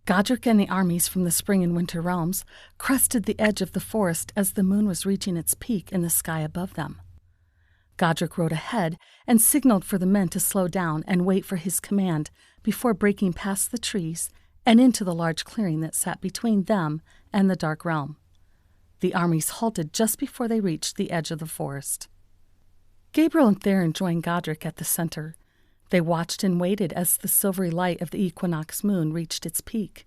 Godric and the armies from the spring and winter realms crested the edge of the forest as the moon was reaching its peak in the sky above them. Godric rode ahead and signaled for the men to slow down and wait for his command before breaking past the trees and into the large clearing that sat between them and the Dark Realm. The armies halted just before they reached the edge of the forest. Gabriel and Theron joined Godric at the center. They watched and waited as the silvery light of the Equinox moon reached its peak.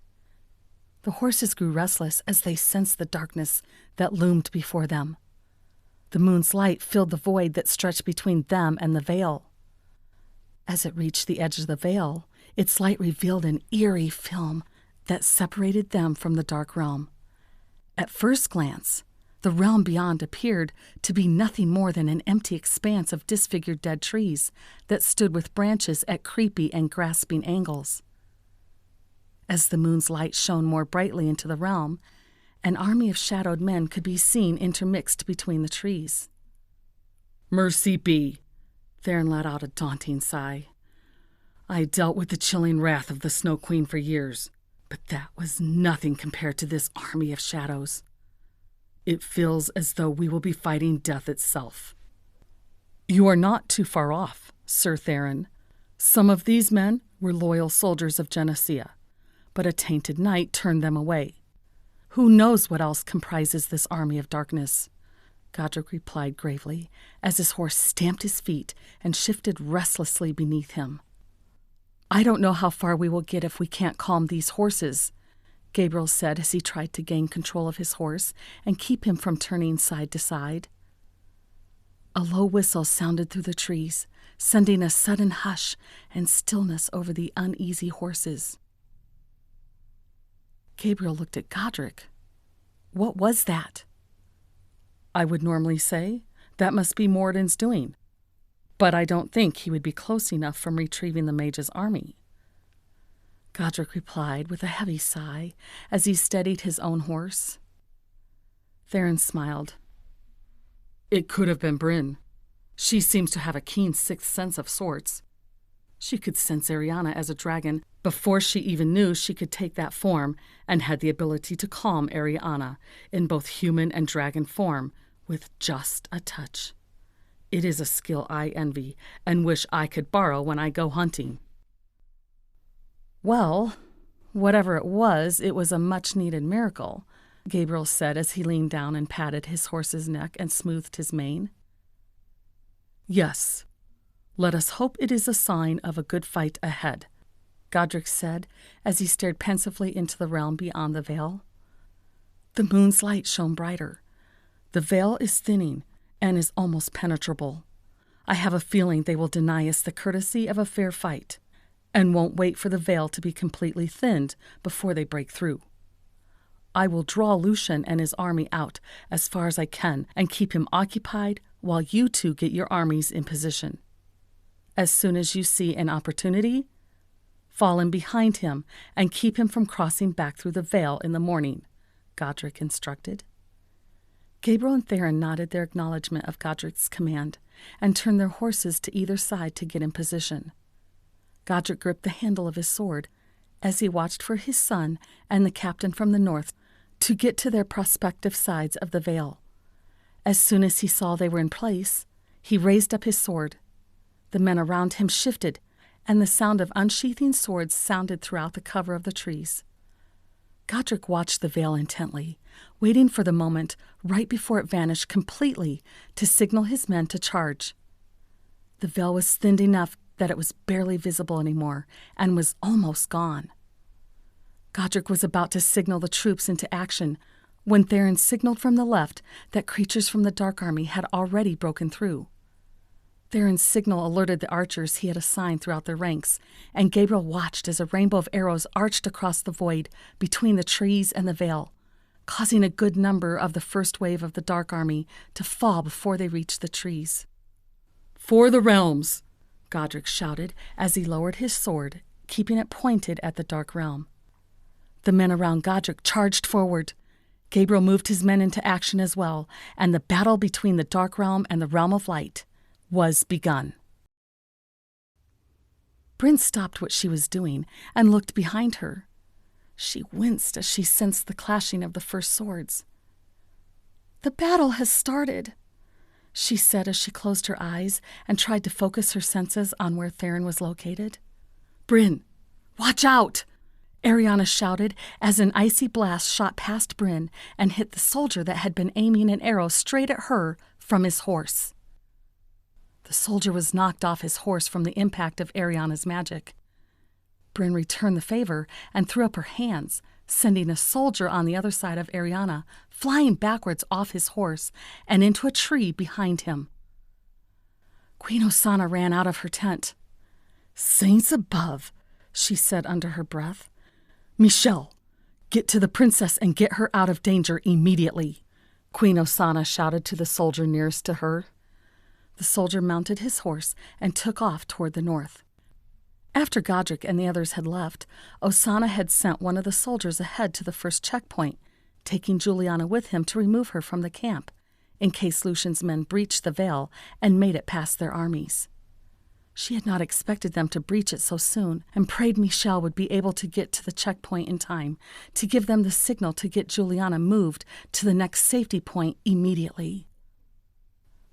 The horses grew restless as they sensed the darkness that loomed before them. The moon's light filled the void that stretched between them and the veil. As it reached the edge of the veil, its light revealed an eerie film that separated them from the Dark Realm. At first glance, the realm beyond appeared to be nothing more than an empty expanse of disfigured dead trees that stood with branches at creepy and grasping angles. As the moon's light shone more brightly into the realm, an army of shadowed men could be seen intermixed between the trees. "Mercy be!" Theron let out a daunting sigh. "I dealt with the chilling wrath of the Snow Queen for years, but that was nothing compared to this army of shadows. It feels as though we will be fighting death itself." "You are not too far off, Sir Theron. Some of these men were loyal soldiers of Genesea, but a tainted knight turned them away. Who knows what else comprises this army of darkness?" Godric replied gravely, as his horse stamped his feet and shifted restlessly beneath him. "I don't know how far we will get if we can't calm these horses," Gabriel said as he tried to gain control of his horse and keep him from turning side to side. A low whistle sounded through the trees, sending a sudden hush and stillness over the uneasy horses. Gabriel looked at Godric. What was that? "I would normally say that must be Moradin's doing, but I don't think he would be close enough from retrieving the mage's army." Godric replied with a heavy sigh as he steadied his own horse. Theron smiled. "It could have been Bryn. She seems to have a keen sixth sense of sorts. She could sense Ariana as a dragon before she even knew she could take that form, and had the ability to calm Ariana in both human and dragon form with just a touch. It is a skill I envy and wish I could borrow when I go hunting." "Well, whatever it was a much-needed miracle," Gabriel said as he leaned down and patted his horse's neck and smoothed his mane. "Yes. Let us hope it is a sign of a good fight ahead," Godric said as he stared pensively into the realm beyond the veil. The moon's light shone brighter. The veil is thinning and is almost penetrable. I have a feeling they will deny us the courtesy of a fair fight, and won't wait for the veil to be completely thinned before they break through. I will draw Lucian and his army out as far as I can and keep him occupied while you two get your armies in position. As soon as you see an opportunity, fall in behind him and keep him from crossing back through the veil in the morning," Godric instructed. Gabriel and Theron nodded their acknowledgement of Godric's command and turned their horses to either side to get in position. Godric gripped the handle of his sword as he watched for his son and the captain from the north to get to their prospective sides of the veil. As soon as he saw they were in place, he raised up his sword. The men around him shifted, and the sound of unsheathing swords sounded throughout the cover of the trees. Godric watched the veil intently, waiting for the moment right before it vanished completely to signal his men to charge. The veil was thinned enough that it was barely visible anymore and was almost gone. Godric was about to signal the troops into action when Theron signaled from the left that creatures from the Dark Army had already broken through. Theron's signal alerted the archers he had assigned throughout their ranks, and Gabriel watched as a rainbow of arrows arched across the void between the trees and the veil, causing a good number of the first wave of the Dark Army to fall before they reached the trees. "For the realms!" Godric shouted as he lowered his sword, keeping it pointed at the Dark Realm. The men around Godric charged forward. Gabriel moved his men into action as well, and the battle between the Dark Realm and the Realm of Light was begun. Bryn stopped what she was doing and looked behind her. She winced as she sensed the clashing of the first swords. "The battle has started," she said as she closed her eyes and tried to focus her senses on where Theron was located. "Bryn, watch out!" Ariana shouted as an icy blast shot past Bryn and hit the soldier that had been aiming an arrow straight at her from his horse. The soldier was knocked off his horse from the impact of Ariana's magic. Bryn returned the favor and threw up her hands, sending a soldier on the other side of Ariana flying backwards off his horse and into a tree behind him. Queen Osanna ran out of her tent. "Saints above," she said under her breath. "Michelle, get to the princess and get her out of danger immediately," Queen Osanna shouted to the soldier nearest to her. The soldier mounted his horse and took off toward the north. After Godric and the others had left, Osanna had sent one of the soldiers ahead to the first checkpoint, taking Julianna with him to remove her from the camp, in case Lucian's men breached the veil and made it past their armies. She had not expected them to breach it so soon, and prayed Michelle would be able to get to the checkpoint in time to give them the signal to get Julianna moved to the next safety point immediately.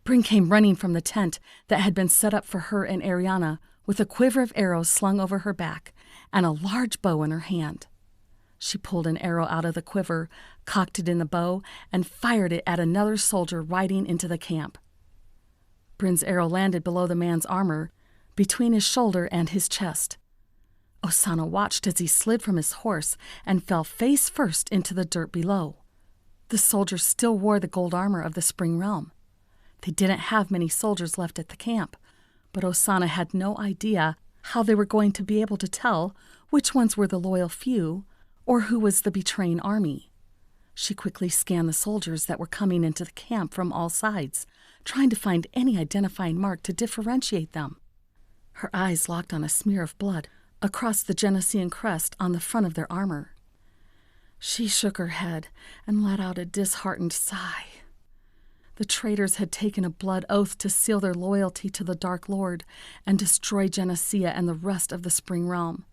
Bryn came running from the tent that had been set up for her and Ariana, with a quiver of arrows slung over her back and a large bow in her hand. She pulled an arrow out of the quiver, cocked it in the bow, and fired it at another soldier riding into the camp. Bryn's arrow landed below the man's armor, between his shoulder and his chest. Osanna watched as he slid from his horse and fell face first into the dirt below. The soldier still wore the gold armor of the Spring Realm. They didn't have many soldiers left at the camp, but Osanna had no idea how they were going to be able to tell which ones were the loyal few or who was the betraying army. She quickly scanned the soldiers that were coming into the camp from all sides, trying to find any identifying mark to differentiate them. Her eyes locked on a smear of blood across the Genesian crest on the front of their armor. She shook her head and let out a disheartened sigh. The traitors had taken a blood oath to seal their loyalty to the Dark Lord and destroy Genesia and the rest of the Spring Realm.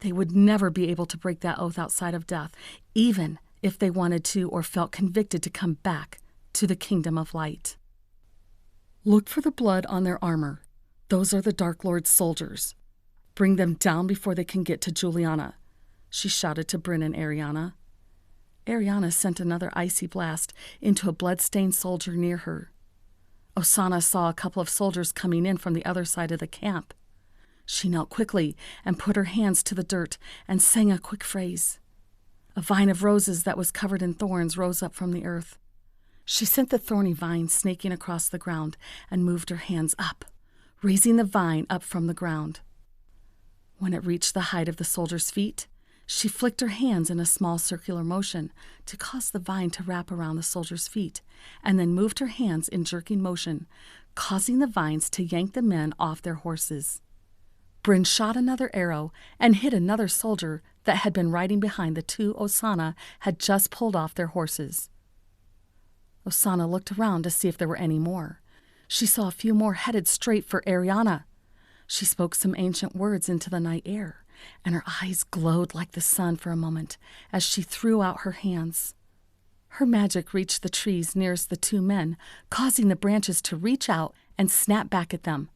They would never be able to break that oath outside of death, even if they wanted to or felt convicted to come back to the Kingdom of Light. "Look for the blood on their armor. Those are the Dark Lord's soldiers. Bring them down before they can get to Julianna," she shouted to Bryn and Ariana. Ariana sent another icy blast into a blood-stained soldier near her. Osanna saw a couple of soldiers coming in from the other side of the camp. She knelt quickly and put her hands to the dirt and sang a quick phrase. A vine of roses that was covered in thorns rose up from the earth. She sent the thorny vine snaking across the ground and moved her hands up, raising the vine up from the ground. When it reached the height of the soldier's feet, she flicked her hands in a small circular motion to cause the vine to wrap around the soldier's feet, and then moved her hands in jerking motion, causing the vines to yank the men off their horses. Bryn shot another arrow and hit another soldier that had been riding behind the two Osanna had just pulled off their horses. Osanna looked around to see if there were any more. She saw a few more headed straight for Ariana. She spoke some ancient words into the night air, and her eyes glowed like the sun for a moment as she threw out her hands. Her magic reached the trees nearest the two men, causing the branches to reach out and snap back at them,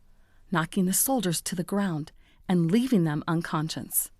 knocking the soldiers to the ground and leaving them unconscious.